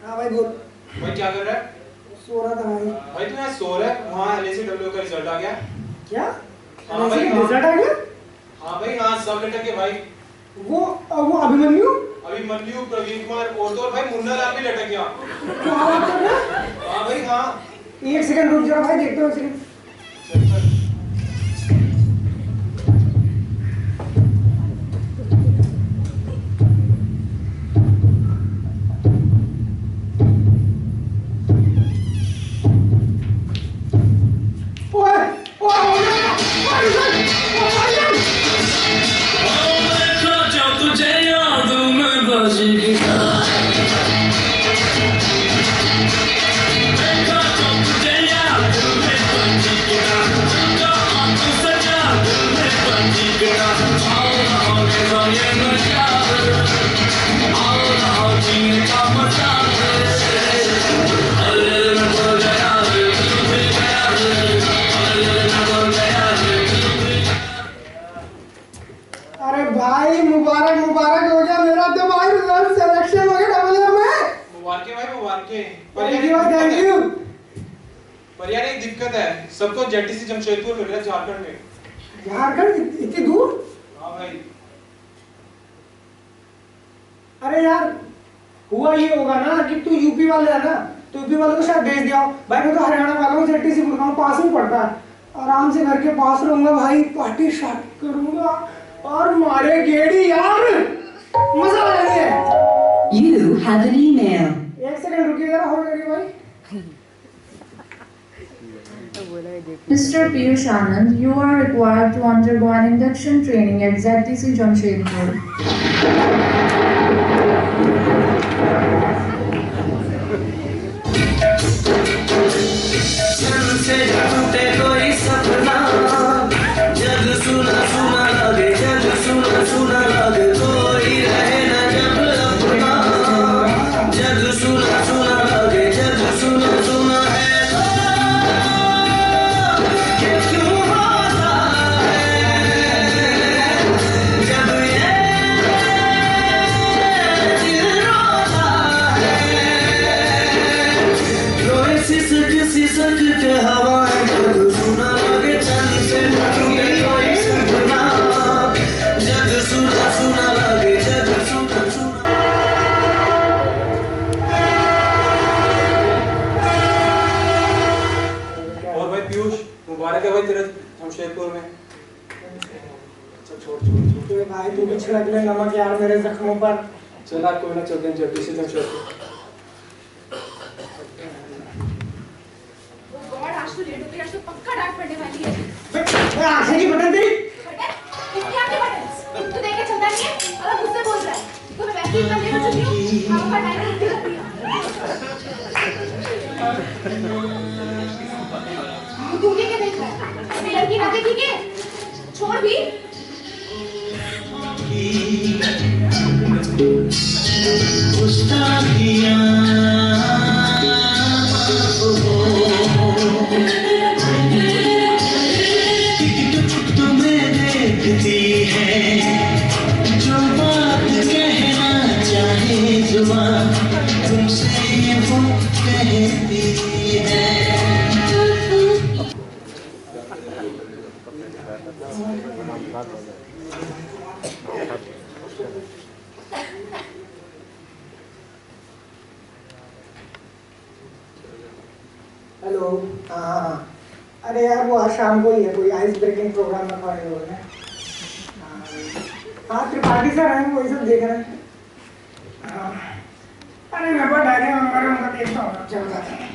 हाँ भाई बोल। भाई क्या कर रहा है? सो रहा था भाई। भाई तू यहाँ सो रहा है? वहाँ LACW का रिजल्ट आ गया। क्या? हाँ भाई रिजल्ट आ गया? हाँ भाई हाँ सब लटक के भाई। वो अभिमन्यु? अभिमन्यु, प्रवीण कुमार और भाई मुन्ना लाल भी लटक गया। क्या बात कर रहा है? हाँ भाई हाँ। एक सेकंड रुक जरा भाई, देखता हूँ एक सेकंड। भाई मुबारक मुबारक हो गया मेरा तो भाई, रिजल्ट सिलेक्शन हो गया डबल ईयर में। मुबारक भाई मुबारक। Thank you. पर यार एक दिक्कत है, सबको JTC जमशेदपुर मिल रहा है झारखंड में। झारखंड इतनी दूर? हाँ भाई। अरे यार हुआ ये होगा ना कि तू यूपी वाले है ना, तो यूपी वाले को शायद भेज दिया। भाई मैं तो हरियाणा वाला हूँ, JTC गुड़गांव पास में पड़ता है। आराम से घर के पास रहूंगा भाई, पार्टी शार्टी करूंगा और मारे गेड़ी यार, मजा आ जाएगा। You have an email. एक सेकंड रुकिए जरा, हो गई भाई। Mr. Piyush Anand, you are required to undergo an induction training at ZTC Jamshedpur. मुबारक है भाई तेरा जमशेदपुर में। अच्छा छोड़ भाई तू भी छिड़क ले नमक यार मेरे जख्मों पर। चला कोई ना, चलते हैं JTC जमशेदपुर। गॉड आज तो लेट हो गया, आज तो पक्का डांट पड़ने वाली है। मैं आंखें की बटन दे। कितनी आंखें बटन? तू देख के चलता नहीं है और मुझसे बोल रहा है। तो मैं वैसे ही कर लेना चाहती हूँ, आपका टाइम नहीं कर दिया। तू क्या देख रहा है? मेरी लड़की ना देखी के छोड़ भी। तुम्हें देखती है जो बात कहना चाहे जुबान, तुमसे ये वो कहती है। हेलो। हाँ अरे यार वो आज शाम को ही है, कोई आइस ब्रेकिंग प्रोग्राम रखवा रहे लोग हैं। हाँ त्रिपाठी सर हैं, वही सब देख रहे हैं। अरे मेरे पास डायरी नंबर है उनका, देखता हूँ चल जाते हैं।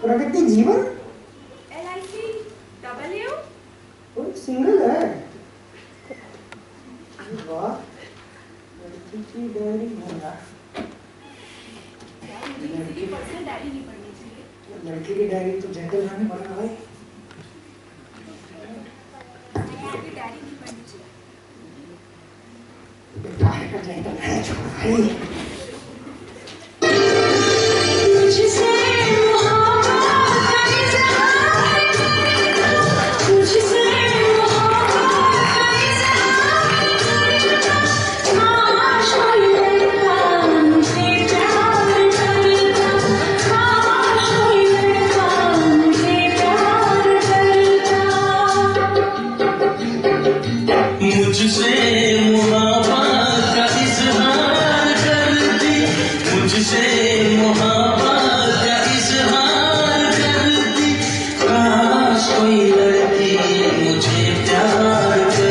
प्रगति जीवन LIC सिंगल है। वाह लड़की की डायरी होगा। लड़की की डायरी तो जनरल लाने पड़ेगा भाई। काहे का जनरल है छोड़ भाई। मुझसे मोहब्बत का इजहार करती, मुझसे मोहब्बत का इजहार करती, काश कोई लड़की मुझे प्यार करती।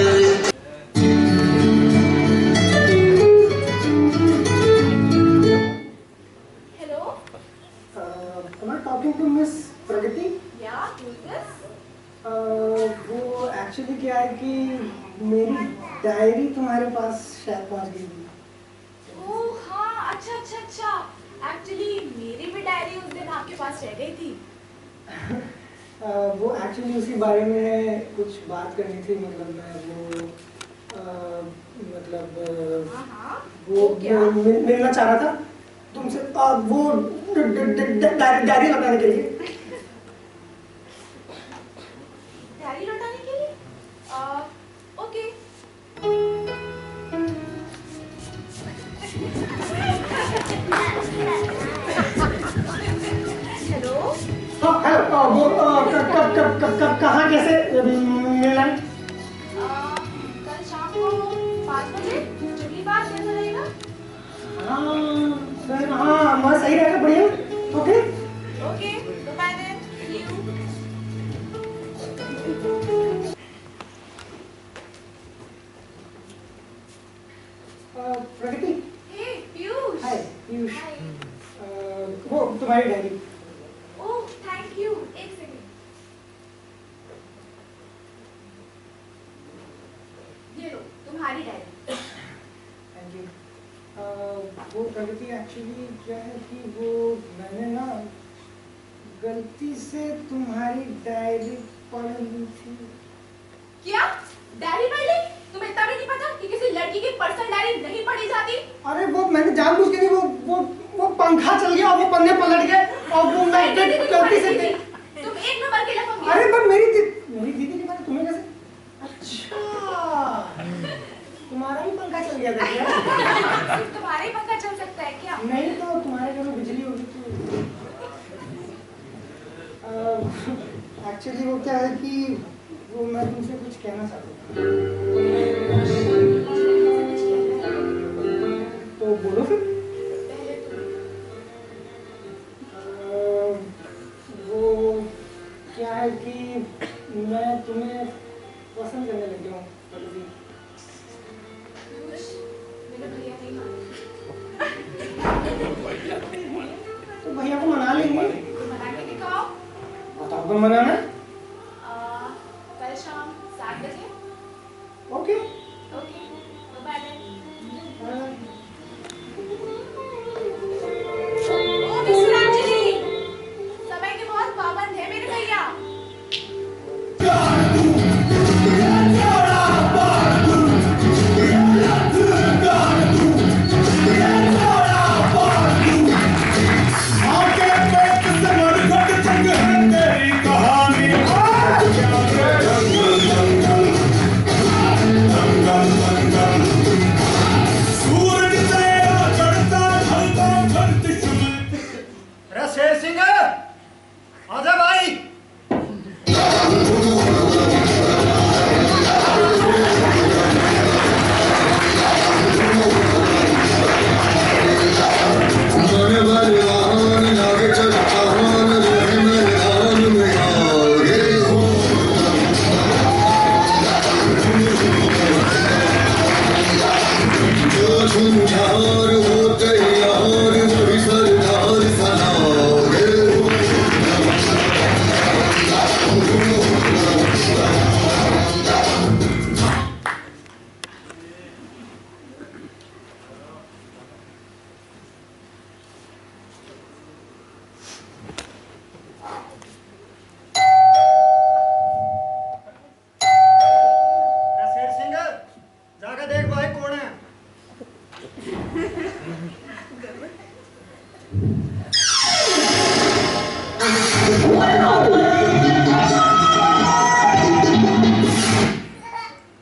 Hello Am I talking to Miss प्रगति? या who is this? वो एक्चुअली क्या है कि मेरी डायरी तुम्हारे पास शायद पहुंच गई थी। ओह हाँ, अच्छा अच्छा अच्छा। एक्चुअली मेरी भी डायरी उस दिन आपके पास रह गई थी। वो एक्चुअली उसी बारे में कुछ बात करनी थी, मतलब मैं वो हाँ हाँ। वो क्या? मिलना चाह रहा था तुमसे, वो डायरी लगाने के लिए। डायरी लौटाने के लिए? ओके। हेलो हाँ हेलो, वो कब कहाँ कैसे मिलना है? कल शाम को 5 बजे चुगली बात कैसा रहेगा? हाँ सर, हाँ मैं सही रहेगा, बढ़िया। ओके ओके, तो बाय देन, सी यू। प्रगति, हे पीयूष। हाय पीयूष, हाय। वो तुम्हारी डायरी। ओह थैंक यू, एक सेकंड। ये लो तुम्हारी डायरी। Thank you. वो प्रगति एक्चुअली क्या है कि वो मैंने ना गलती से तुम्हारी डायरी पढ़ ली थी। क्या डायरी पढ़ ली? तुम्हें इतना भी नहीं पता कि किसी लड़की की पर्सनल डायरी नहीं पढ़ी जाती? अरे वो मैंने जानबूझ के नहीं, वो पंखा चल गया और वो पन्ने पलट गए और वो मैं गलती से तुम एक नंबर के लफंगे। अरे पर मेरी दीदी के बारे तुम्हें कैसे? अच्छा तुम्हारा भी पंखा चल गया था क्या? सिर्फ तुम्हारा ही पंखा चल सकता है क्या? नहीं तो तुम्हारे घर में बिजली होगी तो। एक्चुअली वो क्या है कि वो मैं तुमसे कुछ कहना चाहता हूँ। तो बोलो फिर। पहले तुम। वो क्या है कि मैं तुम्हें पसंद करने लग गया हूँ। पीयूष, मेरे भैया नहीं मानते। तो भैया को मना लेंगे। मना के दिखाओ। बताओ कब मनाना है? कल शाम 7 बजे। ओके। ओके, तो बाय देन। ओ मिस्टर अंजलि, समय के बहुत पाबंद है मेरे भैया। शेर सिंह आजा भाई।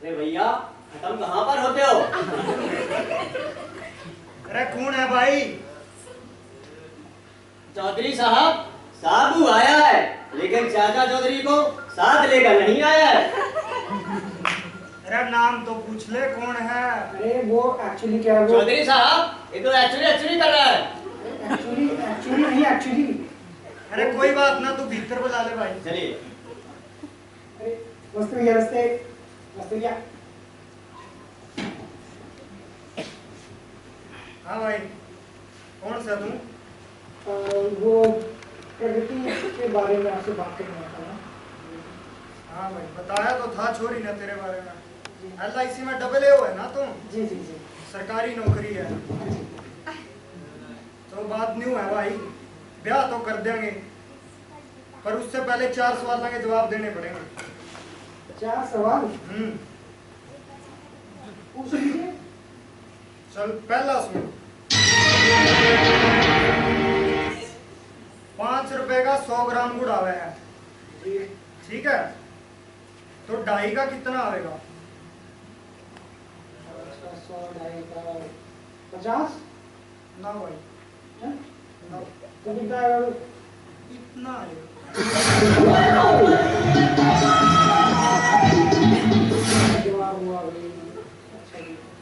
अरे भैया खत्म कहाँ पर होते हो? अरे कौन है भाई? चौधरी साहब, साबू आया है लेकिन चाचा चौधरी को साथ लेकर नहीं आया है। अरे नाम तो पूछ ले कौन है। अरे वो एक्चुअली क्या है वो चौधरी साहब ये तो एक्चुअली कर रहा है। एक्चुअली नहीं एक्चुअली। अरे कोई बात ना, तू भीतर बुला ले भाई। चलिए। अरे मस्त भैया नमस्ते। नमस्ते भैया। हाँ भाई कौन सा तू? वो प्रगति के बारे में आपसे बात करना था। हाँ भाई बताया तो था छोरी ना तेरे बारे में। LIC में AA है ना तुम? जी जी जी। सरकारी नौकरी है तो बात न्यू है भाई, ब्याह तो कर देंगे पर उससे पहले 4 सवालों के जवाब देने पड़ेंगे। 4 सवाल? पूछ लीजिए। चल पहला सुन। 5 रुपए का 100 ग्राम गुड़ आवे है, ठीक है? तो 2.5 का कितना आएगा? 100 2.5 का 50 ना भाई ना। तो कितना आएगा? इतना आएगा। जवाब हुआ भाई।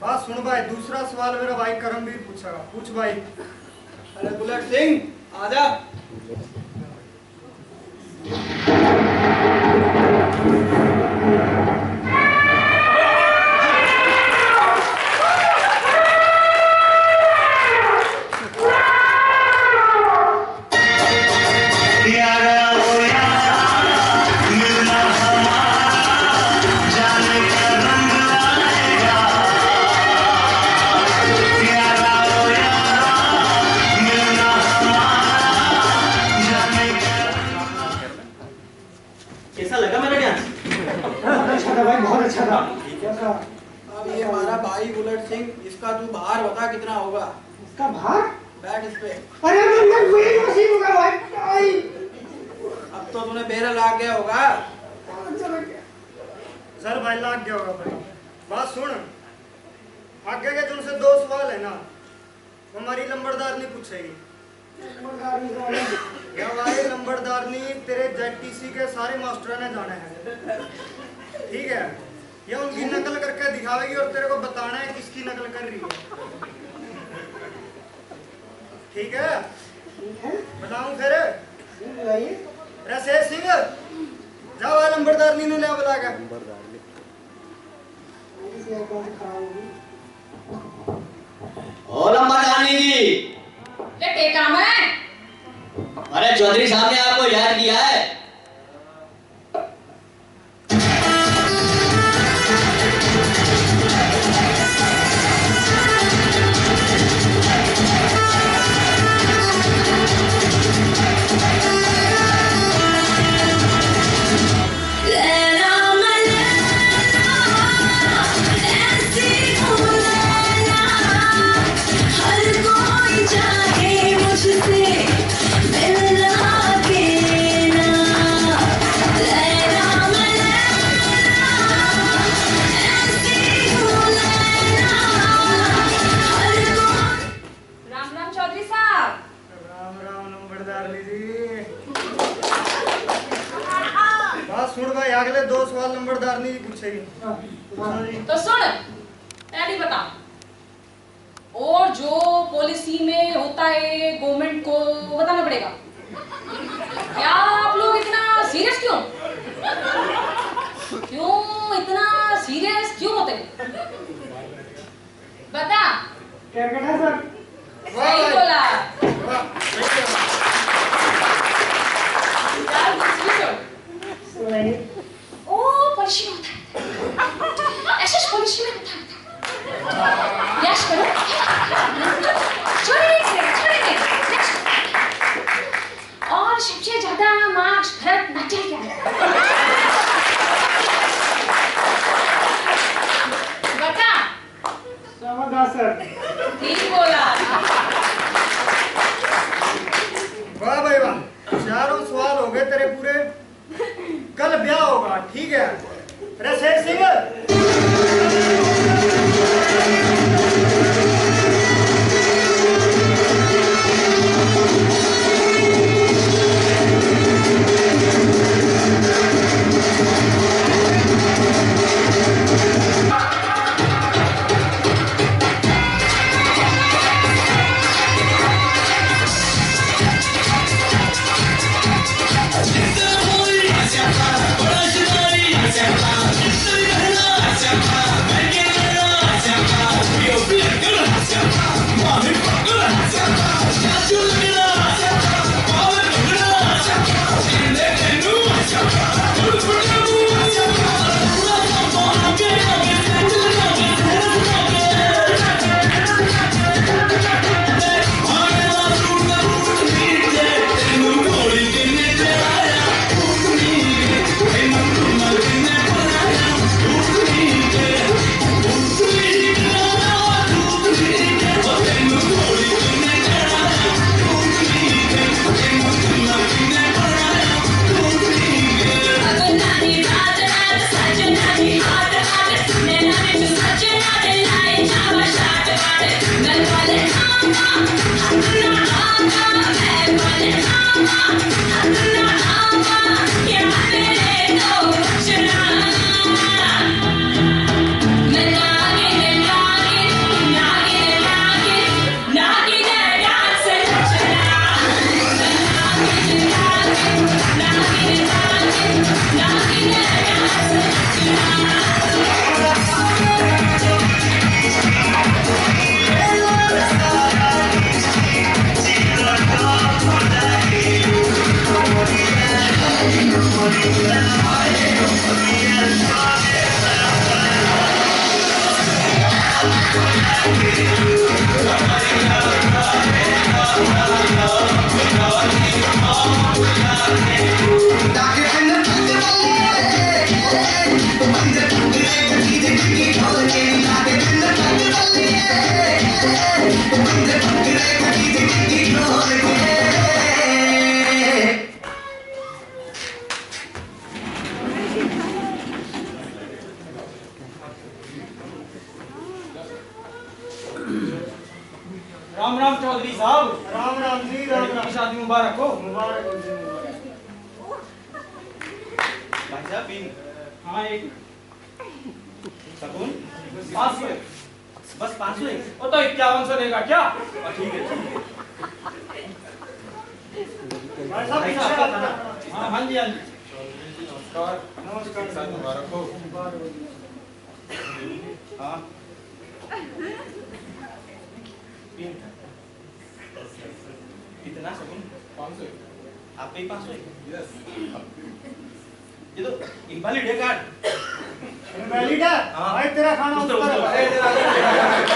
बात सुन भाई, दूसरा सवाल मेरा भाई करमवीर पूछेगा। पूछ भाई। अरे बुलेट सिंह आजा। कैसा लगा मेरा डांस? अच्छा था भाई, बहुत अच्छा था। कैसा? अब ये हमारा भाई बुलेट सिंह, इसका तू बाहर बता कितना होगा? इसका भार? बैठ इस पे। अरे मैं वेट मशीन होगा भाई। अब तो तूने बेरा लाग गया होगा। सर भाई लाग गया होगा भाई। बात सुन, आगे के तुमसे 2 सवाल है ना, हमारी लंबरदार नहीं पूछेगी। या भाई लंबरदार ने तेरे ZTC के सारे मास्टर ने जाने हैं, ठीक है? ये उनकी नकल करके दिखावेगी और तेरे को बताना है किसकी नकल कर रही है, ठीक है? बताऊं फिर? रसेश सिंह जाओ लंबरदारनी ने ले बुला के। ओ लंबरदारनी जी। ये काम है? अरे चौधरी साहब ने आपको याद किया है। अगले 2 सवाल नंबरदार नहीं पूछेगी। तो सुन, पहली बता, और जो पॉलिसी में होता है गवर्नमेंट को बताना पड़ेगा। क्या आप लोग इतना सीरियस क्यों इतना सीरियस क्यों होते? बता। क्या कहना सर? सही बोला। ओ पॉलिसी में होता है, ऐसे पॉलिसी में होता है। यस करो। छोड़ेंगे। और सबसे ज्यादा मार्क्स भरतनाट्यम क्या है? बता। समझा सर। ठीक बोला। वाह भाई वाह, 4 सवाल हो गए तेरे पूरे। कल ब्याह होगा, ठीक है? रसेश सिंह राम राम चौधरी साहब। राम राम जी, राम लड़की राम। की शादी मुबारक हो। मुबारक हो जी, मुबारक। भाई साहब बिन। हाँ एक सकून 500 बस 500 वो तो 5100 देगा क्या? ठीक है भाई साहब भाई पीछे साहब आप- हाँ हाँ जी हाँ जी। नमस्कार। नमस्कार। साथ मुबारक हो। मुबारक हो जी। हाँ बिन कितना सकून? 500। आप पे 500 यस। ये तो इनवैलिड है कार्ड। वैलिड है? हाँ। भाई तेरा खाना उतर, ऊपर उतर। है।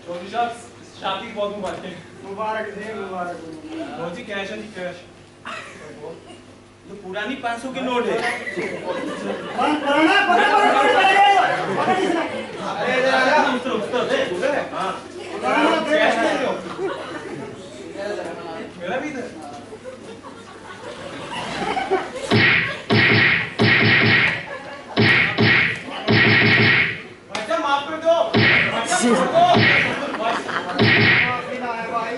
चौधरी साहब शादी बहुत मुबारक है। मुबारक जी, मुबारक हो। बहुत ही कैश है जी, कैश। ये पुरानी 500 की नोट है। पुराना अरे उतर हाँ कैश दे दो। मेरा भी इधर। भाई साहब माफ कर दो। भाई साहब माफ कर दो। भाई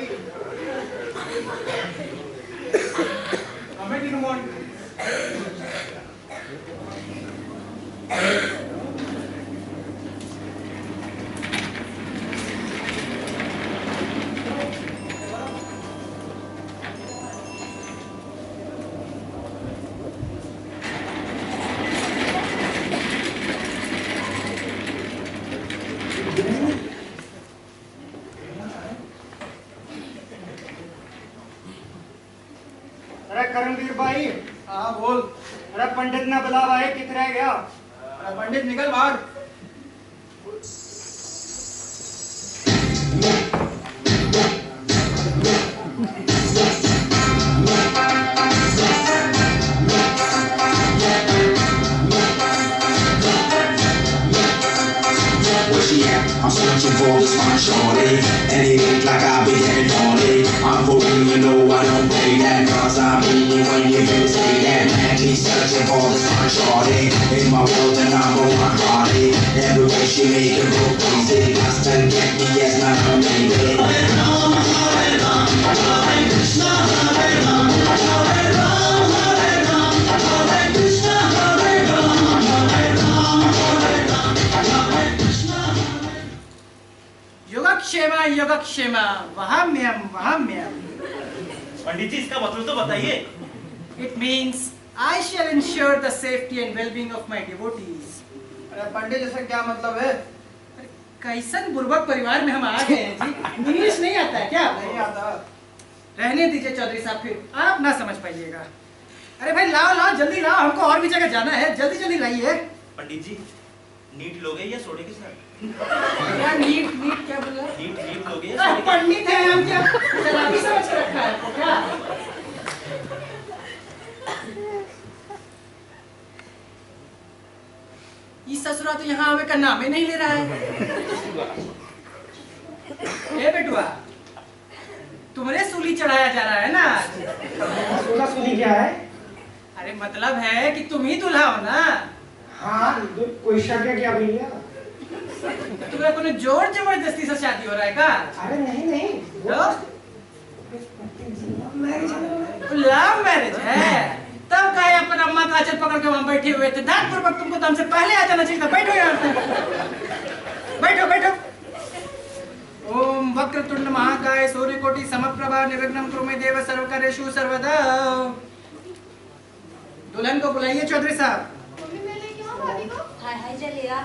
हमें नहीं want। अरे करणवीर भाई, हाँ बोल। अरे पंडित ने बुला भाई, कित रह गया? अरे पंडित निकल बाहर। Where she at? I'm searching for this fine shorty, and it look like I'll be heading naughty. I'm hoping you know I don't play that, cause I mean when you can say that. Man, she's searching for this fine shorty, in my world and I'm going hardy. Every way she make it go crazy, got to get me as my own baby. Hare Ram, Hare Ram, Hare Krishna, Hare Ram, Hare Ram, Hare Ram, Hare Krishna, Hare Ram, Hare Ram, Hare Ram, Hare Krishna. योगक्षेमा योगक्षेमा वहाम्यम वहाम्यम। पंडित जी इसका मतलब तो बताइए। It means I shall ensure the safety and well-being of my devotees. अरे पंडित जैसे क्या मतलब है? कैसन बुर्बक परिवार में हम आ गए हैं जी। इंग्लिश नहीं आता है क्या? नहीं आता। रहने दीजिए चौधरी साहब, फिर आप ना समझ पाइएगा। अरे भाई लाओ लाओ जल्दी लाओ, हमको और भी जगह जाना है, जल्दी जल्दी लाइए। पंडित जी नीट लोगे या सोडे के साथ? क्या नीट नीट क्या बोला? नीट लोगे या अरे सोडे के पंडित है हम, क्या शराबी समझ के रखा है आपको क्या? इस ससुरा तो यहाँ आवे का नाम ही नहीं ले रहा है। ए बेटुआ, तुम्हारे सूली चढ़ाया जा रहा है ना? सोना सुनी क्या है? अरे मतलब है कि तुम ही दूल्हा हो ना? हाँ, कोई शक है क्या भैया? तुम्हें कोई जोर जबरदस्ती से शादी हो रहा है का? अरे नहीं नहीं, तो मैरिज लव मैरिज है। तब का अपन अम्मा का आंचल पकड़ के वहां बैठे हुए थे। ध्यानपूर्वक तुमको तो हमसे पहले आ जाना चाहिए था। बैठो यहाँ पे, बैठो बैठो। ओम वक्रतुंड महाकाय सूर्यकोटि समप्रभा निर्विघ्नं कुरु मे देव सर्वकार्येषु सर्वदा। दुल्हन को बुलाइए चौधरी साहब। मम्मी मैं लेके आऊं भाभी को? हाय हाय चलेगा।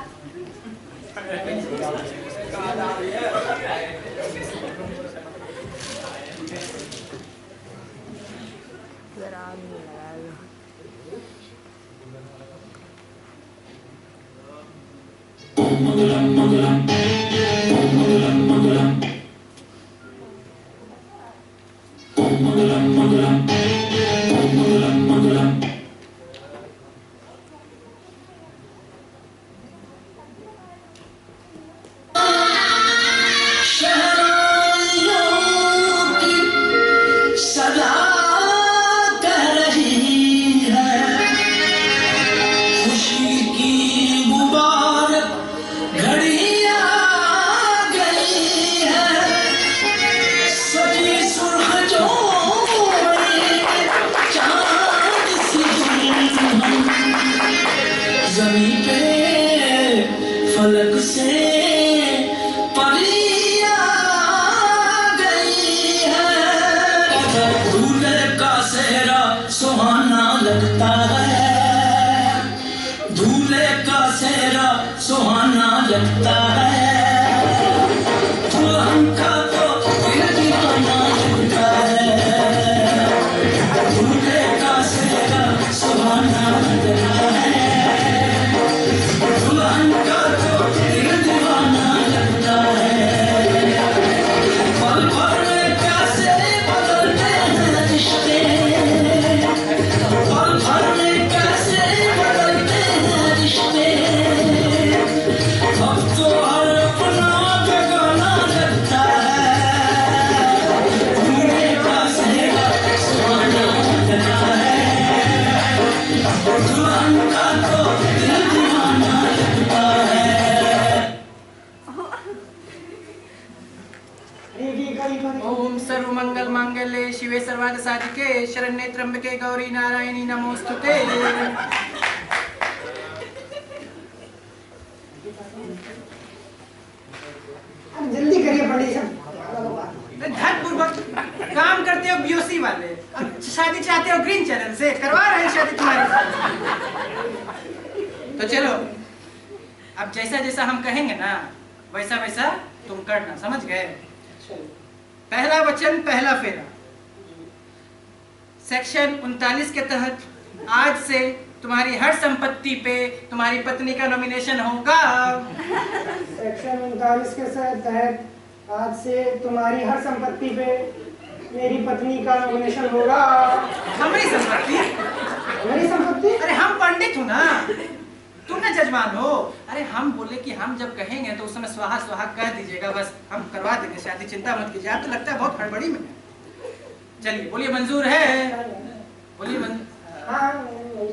ओम सर्व मंगल मांगल्ये शिवे सर्वार्थ साधिके शरण्ये त्र्यंबके गौरी नारायणी नमोस्तुते। जल्दी करिए पंडित साहब। धनपूर्वक काम करते हो बीओसी वाले, अब शादी चाहते हो ग्रीन चैनल से, करवा रहे हैं शादी तुम्हारे साथ। तो चलो अब जैसा जैसा हम कहेंगे ना वैसा वैसा तुम करना, समझ गए? पहला वचन पहला फेरा। सेक्शन 39 के तहत आज से तुम्हारी हर संपत्ति पे तुम्हारी पत्नी का नॉमिनेशन होगा। सेक्शन 39 के तहत आज से तुम्हारी हर संपत्ति पे मेरी पत्नी का नॉमिनेशन होगा। हमारी संपत्ति? मेरी संपत्ति? अरे हम पंडित हो ना, तुम ना जजमान हो। अरे हम बोले कि हम जब कहेंगे तो उस समय स्वाहा स्वाहा कह दीजिएगा, बस हम करवा देंगे शादी, चिंता मत कीजिए। आप तो लगता है बहुत हड़बड़ी में। चलिए बोलिए मंजूर है, बोलिए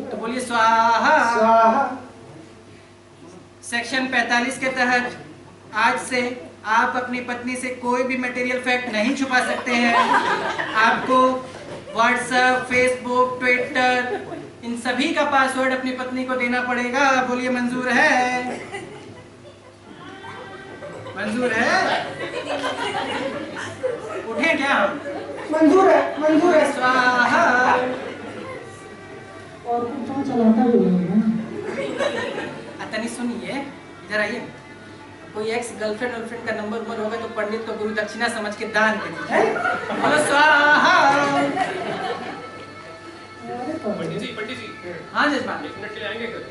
तो बोलिए स्वाहा। स्वाहा। सेक्शन 45 के तहत आज से आप अपनी पत्नी से कोई भी मटेरियल फैक्ट नहीं छुपा सकते हैं। आपको व्हाट्सएप, फेसबुक, ट्विटर इन सभी का पासवर्ड अपनी पत्नी को देना पड़ेगा। बोलिए मंजूर है? मंजूर है? उठे क्या हम? मंजूर है, मंजूर है। स्वाहा। और कुछ चलाता भी नहीं है। तनी सुनिए, इधर आइए। कोई एक्स गर्लफ्रेंड वर्लफ्रेंड का नंबर होगा तो पंडित को गुरु दक्षिणा समझ के दान दे दीजिए। बोलो स्वाहा। पंडित जी हाँ जजमान, 1 मिनट के लिए आएंगे घर?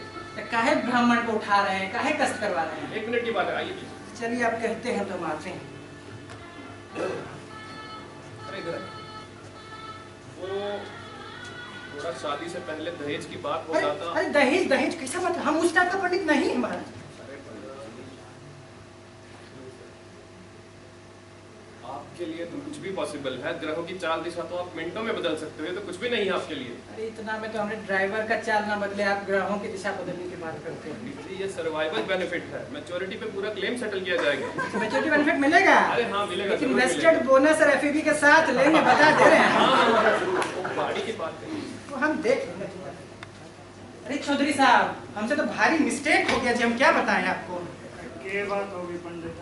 काहे ब्राह्मण को उठा रहे हैं, काहे कष्ट करवा रहे हैं? 1 मिनट की बात है, आइए। चलिए आप कहते हैं तो हम आते हैं। अरे इधर वो थोड़ा शादी से पहले दहेज की बात हो रहा था। अरे दहेज दहेज कैसा बात? हम उस टाइप का पंडित नहीं है महाराज। आपके लिए तो कुछ भी पॉसिबल है। ग्रहों की चाल दिशा तो आप मिनटों में बदल सकते हो, तो कुछ भी नहीं है आपके लिए। अरे इतना में तो हमने ड्राइवर का चाल ना बदले, आप ग्रहों की दिशा बदलने की बात करते हैं। ये सर्वाइवल बेनिफिट है, मैच्योरिटी पे पूरा क्लेम सेटल किया जाएगा। मैच्योरिटी बेनिफिट मिलेगा? अरे हाँ मिलेगा, लेकिन जरूर वेस्टेड मिलेगा। बोनस और एफईबी के साथ लेंगे, बता दे रहे हैं। हाँ, गाड़ी की बात है। वो हम देख लेंगे। अरे चौधरी साहब, हमसे तो भारी मिस्टेक हो गया जी, हम क्या बताएं आपको? क्या बात होगी पंडित?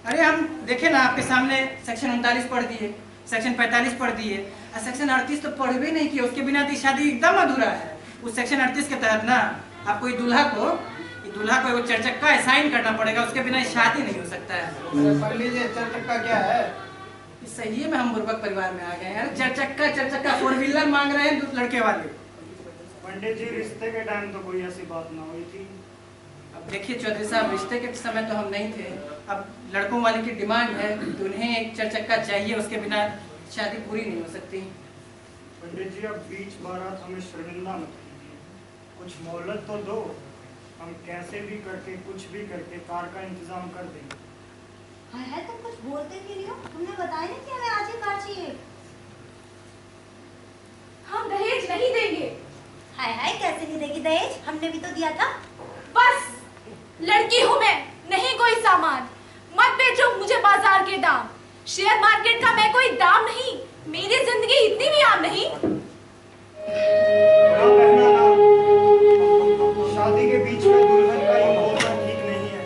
अरे हम देखे ना आपके सामने सेक्शन 39 पढ़ दिए, सेक्शन 45 पढ़ दिए, और सेक्शन 38 तो पढ़वे नहीं किया। उसके बिना तो शादी एकदम अधूरा है। उस सेक्शन 38 के तहत ना आप कोई दूल्हा को कि दूल्हा को एगो चरचक्का साइन करना पड़ेगा, उसके बिना शादी नहीं हो सकता है। पढ़ लीजिए चरचक्का क्या है। सही है, में हम बुर्बक परिवार में आ गए यार। चरचक्का 4 व्हीलर मांग रहे हैं लड़के वाले। पंडित जी रिश्ते के टाइम तो कोई ऐसी बात ना हुई थी। अब देखिए चौधरी साहब, रिश्ते के समय तो हम नहीं थे। अब लड़कों वाले की डिमांड है कि उन्हें एक चरचक्का चाहिए, उसके बिना शादी पूरी नहीं हो सकती। पंडित जी अब बीच बारात हमें शर्मिंदा मत कीजिए, कुछ मोहलत तो दो, हम कैसे भी करके कुछ भी करके कार का इंतजाम कर देंगे। हाय हाय, तुम कुछ बोलते क्यों नहीं हो? तुमने बताया ना कि हमें आज ही कार चाहिए। हम दहेज नहीं देंगे। हाय हाय, कैसे नहीं देगी दहेज? हमने भी तो दिया था। बस लड़की हूँ मैं, नहीं कोई सामान। मत बेचो मुझे बाजार के दाम। शेयर मार्केट का मैं कोई दाम नहीं, मेरी जिंदगी इतनी भी आम नहीं। शादी के बीच में दुल्हन का ये बोलना ठीक नहीं है।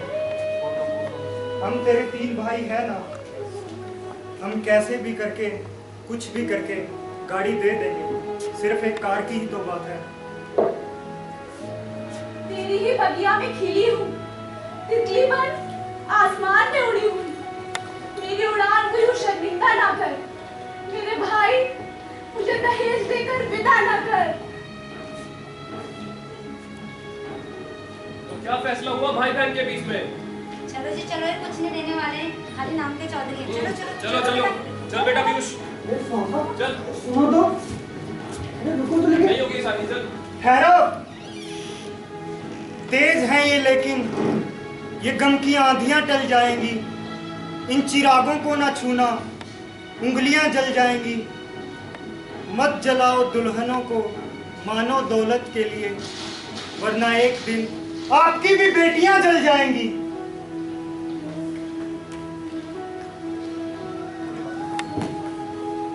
हम तेरे 3 भाई है ना, हम कैसे भी करके कुछ भी करके गाड़ी दे देंगे, सिर्फ एक कार की ही तो बात है। तेरी ही बगिया में खिली हूँ, तितली बन आसमान में उड़ी हूँ। मेरी उड़ान को यूं शर्मिंदा ना कर, मेरे भाई मुझे दहेज देकर विदा ना कर। तो क्या फैसला हुआ भाई बहन के बीच में? चलो जी चलो, ये कुछ नहीं देने वाले हैं, खाली नाम के चौधरी हैं। चलो चलो चलो चलो चल बेटा पीयूष, चल। सुनो तो, अरे रुको तो लेकिन। नहीं होगी शादी, चल। ठहरो, तेज हैं ये लेकिन ये गम की आंधियां टल जाएंगी। इन चिरागों को ना छूना, उंगलियां जल जाएंगी। मत जलाओ दुल्हनों को मानो दौलत के लिए, वरना एक दिन आपकी भी बेटियां जल जाएंगी।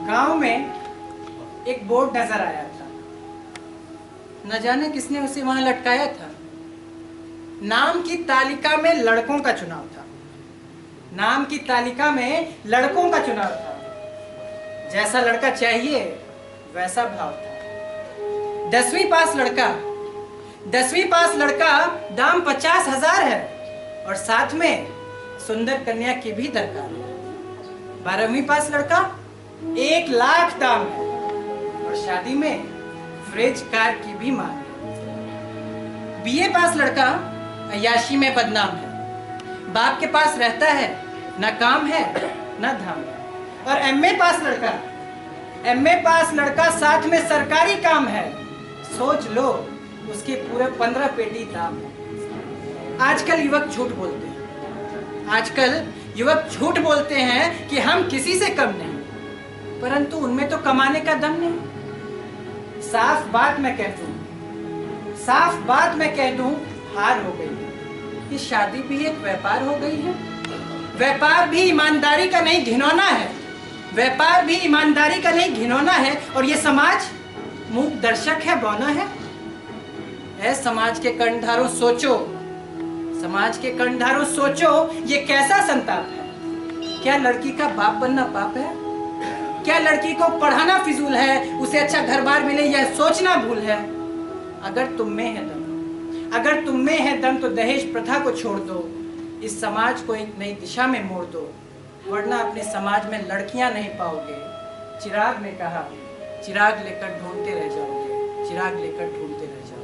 गांव में एक बोर्ड नजर आया था, न जाने किसने उसे वहां लटकाया था। नाम की तालिका में लड़कों का चुनाव था, नाम की तालिका में लड़कों का चुनाव था। जैसा लड़का चाहिए वैसा भाव था। 10वीं पास लड़का, 10वीं पास लड़का दाम 50,000 है, और साथ में सुंदर कन्या की भी दरकार है। 12वीं पास लड़का 1 लाख दाम है, और शादी में फ्रिज कार की भी मांग है। बीए पास लड़का अय्याशी में बदनाम है, बाप के पास रहता है, ना काम है ना धाम है। और एमए पास लड़का, एमए पास लड़का साथ में सरकारी काम है। सोच लो, उसके पूरे 15 पेटी दाम है। आजकल युवक झूठ बोलते हैं, आजकल युवक झूठ बोलते हैं कि हम किसी से कम नहीं, परंतु उनमें तो कमाने का दम नहीं। साफ बात मैं कह दूं, साफ बात मैं कह दूं, हार हो गई। ये शादी भी एक व्यापार हो गई है। व्यापार भी ईमानदारी का नहीं घिनौना है, व्यापार भी ईमानदारी का नहीं घिनौना है। और ये समाज मूक दर्शक है, बौना है। ऐ समाज के कर्णधारों सोचो, समाज के कर्णधारों सोचो, ये कैसा संताप है। क्या लड़की का बाप बनना पाप है? क्या लड़की को पढ़ाना फिजूल है? उसे अच्छा घर बार मिले यह सोचना भूल है? अगर तुम में है दम, अगर तुम में है दम, तो दहेज प्रथा को छोड़ दो, इस समाज को एक नई दिशा में मोड़ दो, वरना अपने समाज में लड़कियां नहीं पाओगे। चिराग ने कहा, चिराग लेकर ढूंढते रह जाओगे, चिराग लेकर ढूंढते रह जाओगे।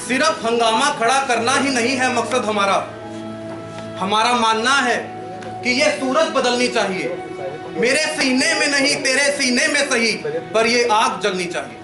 सिर्फ हंगामा खड़ा करना ही नहीं है मकसद हमारा। हमारा मानना है कि ये सूरत बदलनी चाहिए। मेरे सीने में नहीं, तेरे सीने में सही, पर ये आग जलनी चाहिए।